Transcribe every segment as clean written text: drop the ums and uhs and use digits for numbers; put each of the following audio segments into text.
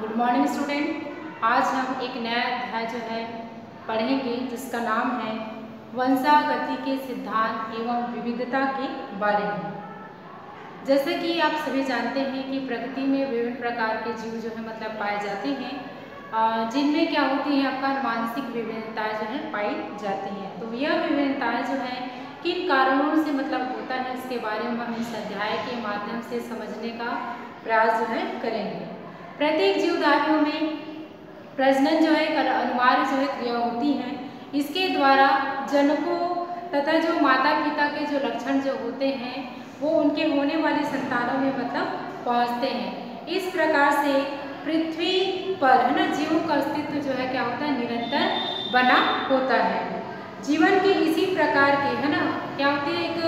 Good morning student. आज हम एक नया अध्याय जो है पढ़ेंगे जिसका नाम है वंशागति के सिद्धांत एवं विविधता के बारे में। जैसे कि आप सभी जानते हैं कि प्रकृति में विभिन्न प्रकार के जीव जो है पाए जाते हैं, जिनमें क्या होती है आपका आनुवांशिक विभिन्नताएं जो है पाई जाती हैं। तो यह विभिन्नताएं जो है किन कारणों से होता है, इसके बारे में हम इस अध्याय के माध्यम से समझने का प्रयास जो है करेंगे। प्रत्येक जीवधारियों में प्रजनन जो है एक अनिवार्य जो है क्रिया होती है। इसके द्वारा जनकों तथा जो माता पिता के जो लक्षण जो होते हैं वो उनके होने वाली संतानों में पहुंचते हैं। इस प्रकार से पृथ्वी पर जीवों का अस्तित्व जो है क्या होता है, निरंतर बना होता है। जीवन की इसी प्रकार के क्या होती है, एक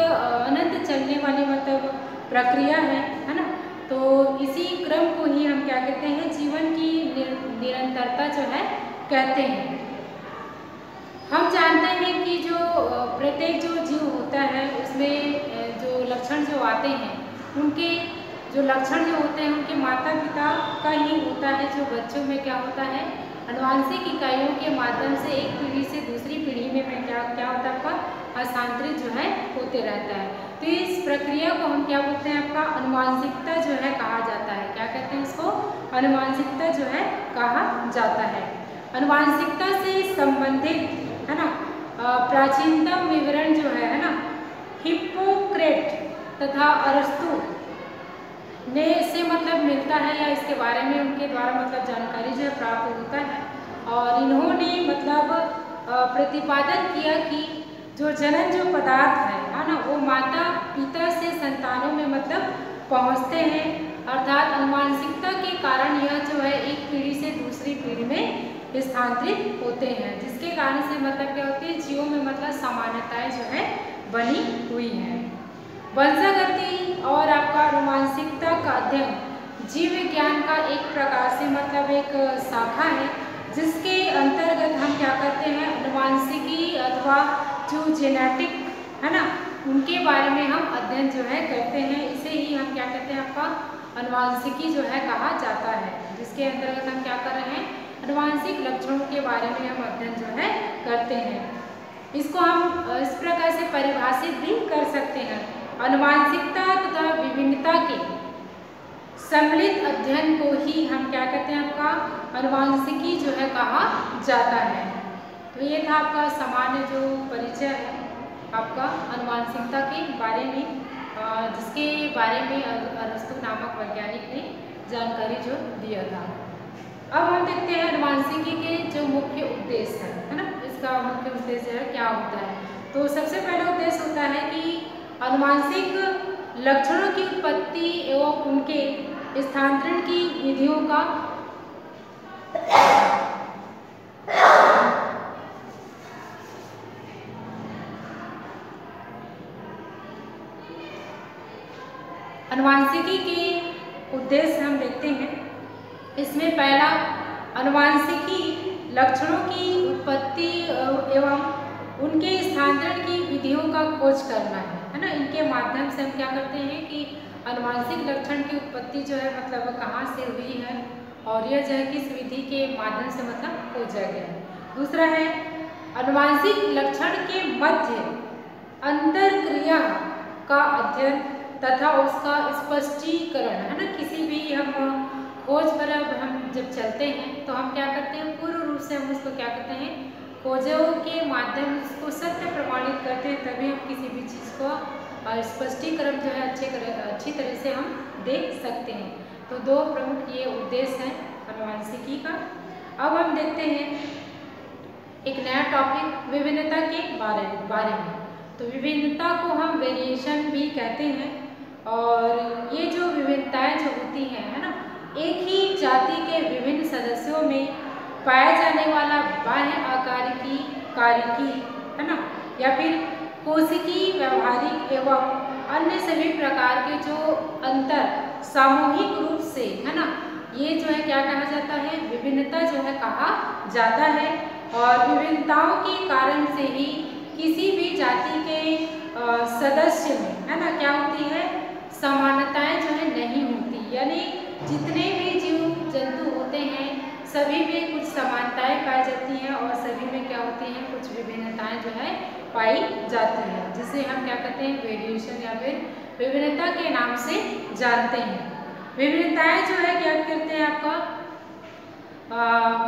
अनंत चलने वाली प्रक्रिया है ना। तो इसी क्रम को ही हम क्या कहते हैं, जीवन की निरंतरता जो है कहते हैं। हम जानते हैं कि जो प्रत्येक जो जीव होता है उसमें जो लक्षण जो आते हैं, उनके जो लक्षण जो होते हैं उनके माता पिता का ही होता है। जो बच्चों में क्या होता है, आनुवांशिक इकाइयों के माध्यम से एक पीढ़ी से दूसरी पीढ़ी में क्या होता है आपका हस्तांतरित जो है होते रहता है। तो इस प्रक्रिया को हम क्या बोलते हैं, आपका आनुवांशिकता जो है कहा जाता है। क्या कहते हैं इसको, आनुवांशिकता जो है कहा जाता है। आनुवांशिकता से संबंधित है ना प्राचीनतम विवरण जो है ना हिप्पोक्रेट तथा अरस्तु ने से मिलता है, या इसके बारे में उनके द्वारा जानकारी जो है प्राप्त होता है। और इन्होंने प्रतिपादन किया कि जो जनन जो पदार्थ है ना वो माता पिता से संतानों में पहुंचते हैं, अर्थात आनुवांशिकता के कारण यह जो है एक पीढ़ी से दूसरी पीढ़ी में स्थानांतरित होते हैं, जिसके कारण से क्या होती है, जीवों में समानताएं जो है बनी हुई हैं। वंशागति और आपका आनुवांशिकता का अध्ययन जीव विज्ञान का एक प्रकार से एक शाखा है, जिसके अंतर्गत हम क्या करते हैं, आनुवांशिकी अथवा जो जेनेटिक है ना उनके बारे में हम अध्ययन जो है करते हैं। इसे ही हम क्या कहते हैं, आपका आनुवांशिकी जो है कहा जाता है, जिसके अंतर्गत हम क्या कर रहे हैं, आनुवांशिक लक्षणों के बारे में हम अध्ययन जो है करते हैं। इसको हम इस प्रकार से परिभाषित भी कर सकते हैं, आनुवांशिकता तथा विभिन्नता के सम्मिलित अध्ययन को ही हम क्या कहते हैं, आपका आनुवांशिकी जो है कहा जाता है। तो ये था आपका सामान्य जो परिचय है आपका आनुवांशिकता के बारे में, जिसके बारे में अरस्तु नामक वैज्ञानिक ने जानकारी जो दिया था। अब हम देखते हैं आनुवांशिकी के जो मुख्य उद्देश्य है ना, इसका मुख्य उद्देश्य है क्या होता है। तो सबसे पहला उद्देश्य होता है कि आनुवांशिक लक्षणों की उत्पत्ति एवं उनके स्थानांतरण की विधियों का आनुवांशिकी के उद्देश्य हम देखते हैं। इसमें पहला आनुवांशिकी लक्षणों की उत्पत्ति एवं उनके स्थानांतरण की विधियों का खोज करना है ना। इनके माध्यम से हम क्या करते हैं कि आनुवांशिक लक्षण की उत्पत्ति जो है कहाँ से हुई है और यह जो है किस विधि के माध्यम से खोजा गया है। दूसरा है आनुवांशिक लक्षण के मध्य अंतरक्रिया का अध्ययन तथा उसका स्पष्टीकरण है ना। किसी भी हम खोज पर हम जब चलते हैं तो हम क्या करते हैं, पूर्ण रूप से हम उसको क्या करते हैं, खोजों के माध्यम उसको सत्य प्रमाणित करते हैं, तभी हम किसी भी चीज़ को स्पष्टीकरण जो है अच्छी तरह से हम देख सकते हैं। तो दो प्रमुख ये उद्देश्य हैं आनुवांशिकी का। अब हम देखते हैं एक नया टॉपिक विभिन्नता के बारे में। तो विभिन्नता को हम वेरिएशन भी कहते हैं, और ये जो विभिन्नताएं जो होती हैं है ना, एक ही जाति के विभिन्न सदस्यों में पाया जाने वाला बाह्य आकार की कारिकी है ना, या फिर कोशिकी व्यवहारिक एवं अन्य सभी प्रकार के जो अंतर सामूहिक रूप से है ना, ये जो है क्या कहा जाता है, विभिन्नता जो है कहा जाता है। और विभिन्नताओं के कारण से ही किसी भी जाति के सदस्य में है ना क्या होती है, समानताएं जो है नहीं होती, यानी जितने भी जीव जंतु होते हैं सभी में कुछ समानताएं पाई जाती हैं और सभी में क्या होती हैं, कुछ विभिन्नताएं जो है पाई जाती हैं, जिसे हम क्या कहते हैं, वेरिएशन या फिर विभिन्नता के नाम से जानते हैं। विभिन्नताएं जो है क्या करते हैं, आपका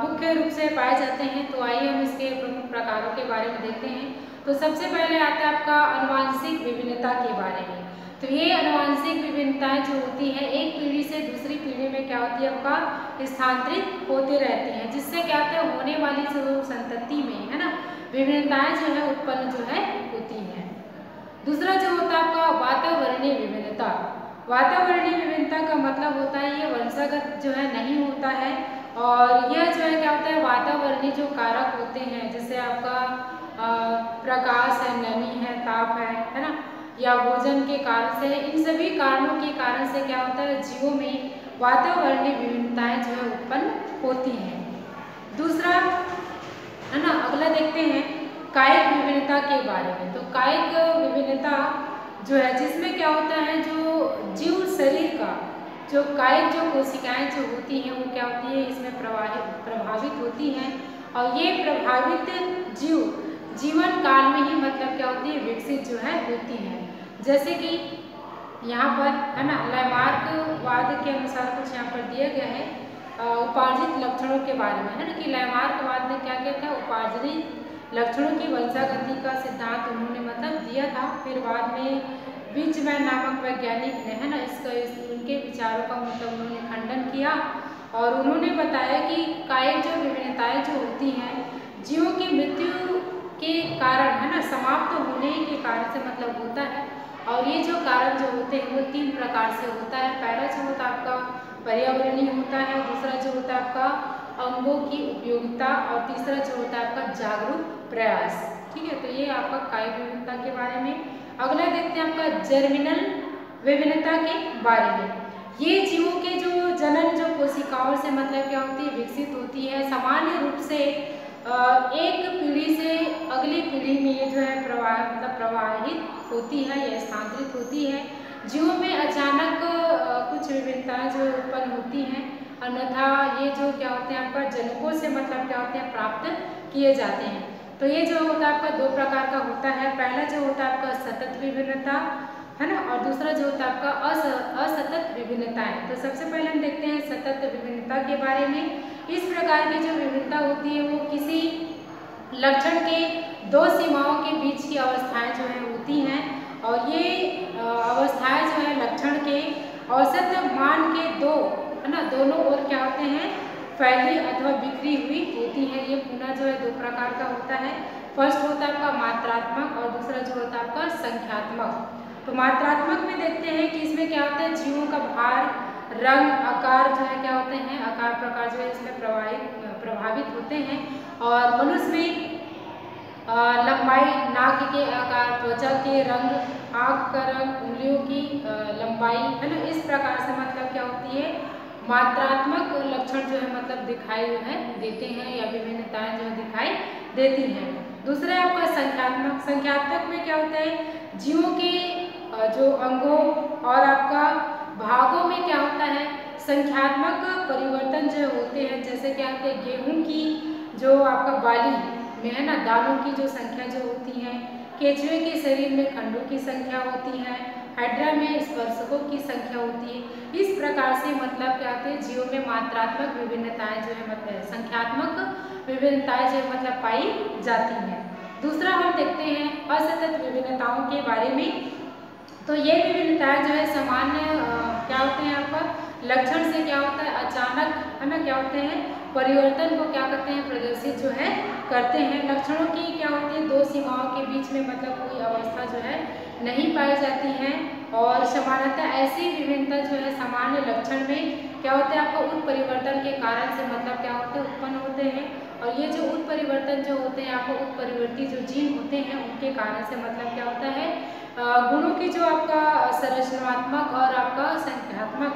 मुख्य रूप से पाए जाते हैं। तो आइए हम इसके प्रमुख प्रकारों के बारे में देखते हैं। तो सबसे पहले आता है आपका अनुवांशिक विभिन्नता के बारे में। तो ये अनुवांशिक विभिन्नताएं जो होती हैं एक पीढ़ी से दूसरी पीढ़ी में क्या होती है, आपका स्थानांतरित होते रहती हैं, जिससे क्या होता है, होने वाली जो संतति में है ना, विभिन्नताएं जो है उत्पन्न जो है होती हैं। दूसरा जो होता है आपका वातावरणीय विभिन्नता। वातावरणीय विभिन्नता का मतलब होता है ये वंशागत जो है नहीं होता है, और यह जो है क्या होता है, वातावरणीय जो कारक होते हैं, जैसे आपका प्रकाश है, नमी है, ताप है ना, या भोजन के कारण से, इन सभी कारणों के कारण से क्या होता है, जीवों में वातावरणीय विभिन्नताएं जो है उत्पन्न होती हैं। दूसरा है ना, अगला देखते हैं कायिक विभिन्नता के बारे में। तो कायिक विभिन्नता जो है, जिसमें क्या होता है, जो जीव शरीर का जो कायिक जो कोशिकाएं जो होती हैं वो क्या होती है, इसमें प्रभावित होती हैं, और ये प्रभावित जीव जीवन काल में ही मतलब क्या होती है, विकसित जो है होती हैं। जैसे कि यहाँ पर है ना, लैमार्कवाद के अनुसार कुछ यहाँ पर दिया गया है उपार्जित लक्षणों के बारे में, है ना, कि लैमार्कवाद ने क्या किया था, उपार्जित लक्षणों की वंशागति का सिद्धांत उन्होंने मतलब दिया था। फिर बाद में विजमैन नामक वैज्ञानिक ने, है ना, उनके विचारों का मतलब उन्होंने खंडन किया, और उन्होंने बताया कि कायिक जो विभिन्नताएं जो होती हैं जीवों की मृत्यु के कारण, है ना, समाप्त होने के कारण से मतलब होता है, और ये जो कारण जो होते हैं वो 3 प्रकार से होता है। पहला जो होता है आपका पर्यावरणीय होता है, दूसरा जो होता है आपका अंगों की उपयोगिता, और तीसरा जो होता है आपका जागरूक प्रयास। ठीक है, तो ये आपका कायिक विभिन्नता के बारे में। अगला देखते हैं आपका जर्मिनल विभिन्नता के बारे में। ये जीवों के जो जनन जो कोशिकाओं से मतलब क्या होती है, विकसित होती है। सामान्य रूप से एक पीढ़ी से अगली पीढ़ी में ये जो है प्रवाहित होती है या स्थानांतरित होती है। जीवों में अचानक कुछ विभिन्नताएं जो उत्पन्न होती हैं, अन्यथा ये जो क्या होते हैं आपका जनकों से मतलब क्या होते हैं, प्राप्त किए जाते हैं। तो ये जो होता है आपका 2 प्रकार का होता है। पहला जो होता है आपका सतत विभिन्नता, है ना, और दूसरा जो होता है आपका असतत विभिन्नताएं। तो सबसे पहले हम देखते हैं सतत विभिन्नता के बारे में। इस प्रकार की जो विभिन्नता होती है वो किसी लक्षण के 2 सीमाओं के बीच की अवस्थाएं जो है होती हैं, और ये अवस्थाएं जो है लक्षण के औसत मान के 2, है ना, दोनों ओर क्या होते हैं, फैली अथवा बिखरी हुई होती है। ये पुनः जो है 2 प्रकार का होता है। फर्स्ट होता है आपका मात्रात्मक, और दूसरा जो होता है आपका संख्यात्मक। तो मात्रात्मक में देखते हैं कि इसमें क्या होता है, जीवों का भार, रंग, आकार जो है क्या होते हैं, आकार प्रकार जो है इसमें प्रभावित होते हैं, और मनुष्य में लंबाई, नाक के आकार, त्वचा के रंग, आँख का रंग, उंगलियों की लंबाई, है ना, इस प्रकार से मतलब क्या होती है, मात्रात्मक लक्षण जो है मतलब दिखाई जो है देते हैं, या विभिन्नताएं जो है दिखाई देती हैं। दूसरा है आपका संख्यात्मक। संख्यात्मक में क्या होता है, जीवों के जो अंगों और आपका भागों में क्या होता है, संख्यात्मक परिवर्तन जो होते हैं। जैसे क्या होते हैं, गेहूं की जो आपका बाली में, है ना, दानों की जो संख्या जो होती है, केचुए के शरीर में खंडों की संख्या होती है, हाइड्रा में स्पर्शकों की संख्या होती है। इस प्रकार से मतलब क्या होते हैं, जीवों में मात्रात्मक विभिन्नताएं जो है मतलब संख्यात्मक विभिन्नताएं जो मतलब पाई जाती हैं। दूसरा हम देखते हैं असतत विभिन्नताओं के बारे में। तो ये विभिन्नताएं जो है सामान्य क्या होते हैं, आपका लक्षण से क्या होता है, अचानक, है ना, क्या होते हैं, परिवर्तन को क्या करते हैं, प्रदर्शित जो है करते हैं। लक्षणों की क्या होती है, 2 सीमाओं के बीच में मतलब कोई अवस्था जो है नहीं पाई जाती है, और सामान्यतः ऐसी विभिन्नता जो है सामान्य लक्षण में क्या होते हैं, आपको उत्परिवर्तन के कारण से मतलब क्या होते हैं, उत्पन्न होते हैं। और ये जो उत्परिवर्तन जो होते हैं, आपको उत्परिवर्ती जो जीन होते हैं उनके कारण से मतलब क्या होता है, गुणों की जो आपका संरचनात्मक और आपका संख्यात्मक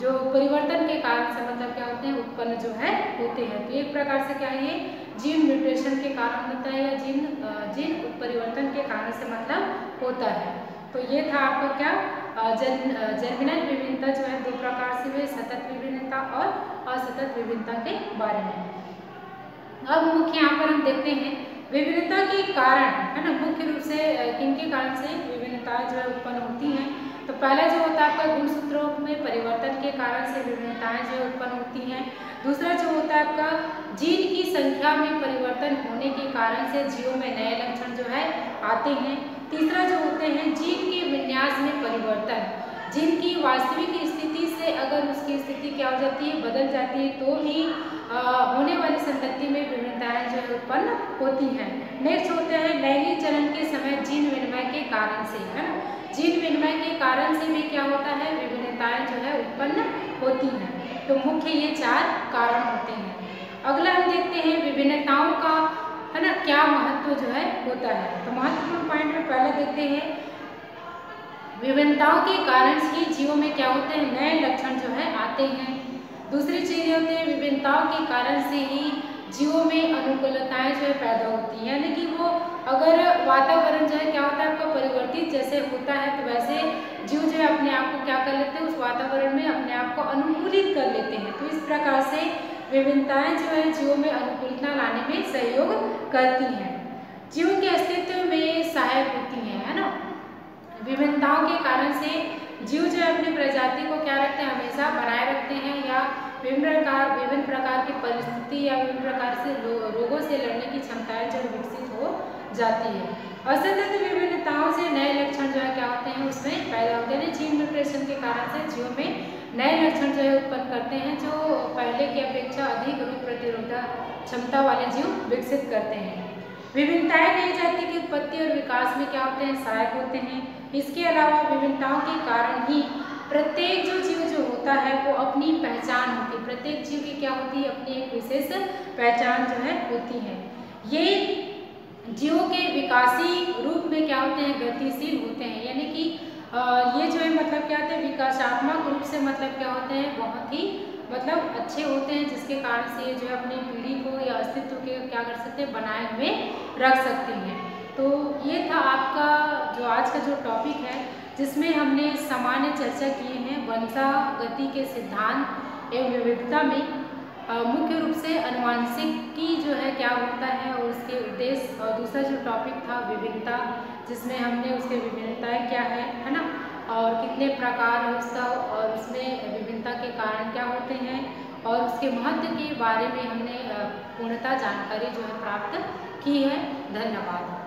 जो परिवर्तन के कारण से मतलब क्या होते हैं, उत्पन्न जो है होते हैं। तो एक प्रकार से क्या है, ये जीन म्यूटेशन के कारण होता है, या जीन उत्परिवर्तन के कारण से मतलब होता है। तो ये था आपका क्या जर्मिनल विभिन्नता जो है दो प्रकार से हुए, सतत विभिन्नता और असतत विभिन्नता के बारे में। अब मुख्य यहाँ पर हम देखते हैं विभिन्नता के कारण, है ना, मुख्य रूप से किन के कारण से विभिन्नताएं जो है उत्पन्न होती हैं। तो पहला जो होता है आपका गुणसूत्रों में परिवर्तन के कारण से विभिन्नताएं जो है उत्पन्न होती हैं। दूसरा जो होता है आपका जीन की संख्या में परिवर्तन होने के कारण से जीवों में नए लक्षण जो है आते हैं। तीसरा जो होते हैं जीन के विन्यास में परिवर्तन, जीन की वास्तविक स्थिति से अगर उसकी स्थिति क्या हो जाती है, बदल जाती है, तो भी होने वाली संतति में विभिन्नताएं जो है उत्पन्न होती हैं। नेक्स्ट होते हैं लैंगिक चरण के समय जीन विनिमय के कारण से, है ना, जीन विनिमय के कारण से भी क्या होता है, विभिन्नताएं जो है उत्पन्न होती हैं। तो मुख्य ये 4 कारण होते हैं। अगला हम देखते हैं विभिन्नताओं का, है ना, क्या महत्व जो है होता है। तो महत्वपूर्ण पॉइंट में पहले देखते हैं विभिन्नताओं के कारण ही जीवों में क्या होते हैं, नए लक्षण जो है आते हैं। दूसरी चीज होती है विभिन्नताओं के कारण से ही जीवों में अनुकूलताएं जो है पैदा होती हैं, यानी कि वो अगर वातावरण जो है क्या होता है आपका परिवर्तित जैसे होता है, तो वैसे जीव जो है अपने आप को क्या कर लेते हैं, उस वातावरण में अपने आप को अनुकूलित कर लेते हैं। तो इस प्रकार से विभिन्नताएं जो है जीवों में अनुकूलता लाने में सहयोग करती हैं, जीवों के अस्तित्व में सहायक होती हैं, है ना। विभिन्नताओं के कारण से जीव जो है अपनी प्रजाति को क्या रखते हैं, हमेशा बनाए रखते हैं, या विभिन्न प्रकार की परिस्थिति या विभिन्न प्रकार से रोगों से लड़ने की क्षमताएं जो विकसित हो जाती है। असतत विभिन्नताओं से नए लक्षण जो है क्या होते हैं, उसमें पैदा होते हैं। जीन म्यूटेशन के कारण से जीवों में नए लक्षण जो है उत्पन्न करते हैं, जो पहले की अपेक्षा अधिक रोग प्रतिरोधक क्षमता वाले जीव विकसित करते हैं। विभिन्नताएं नई जाति की उत्पत्ति और विकास में क्या होते हैं, सहायक होते हैं। इसके अलावा विभिन्नताओं के कारण ही प्रत्येक जो जीव जो होता है वो अपनी पहचान होती है, प्रत्येक जीव की क्या होती है, अपनी एक विशेष पहचान जो है होती है। ये जीवों के विकासी रूप में क्या होते हैं, गतिशील होते हैं, यानी कि ये जो है मतलब क्या होते हैं, विकासात्मक रूप से मतलब क्या होते हैं, बहुत ही मतलब अच्छे होते हैं, जिसके कारण से ये जो है अपनी पीढ़ी को या अस्तित्व के क्या कर सकते हैं, बनाए हुए रख सकते हैं। तो ये था आपका जो आज का जो टॉपिक है, जिसमें हमने सामान्य चर्चा किए हैं वंशागति के सिद्धांत एवं विविधता में मुख्य रूप से अनुवांशिकी जो है क्या होता है और उसके उद्देश्य, और दूसरा जो टॉपिक था विभिन्नता, जिसमें हमने उसके विभिन्नताएं क्या है ना, और कितने प्रकार है उसका, और उसमें विभिन्नता के कारण क्या होते हैं, और उसके महत्व के बारे में हमने पूर्णतः जानकारी जो है प्राप्त की है। धन्यवाद।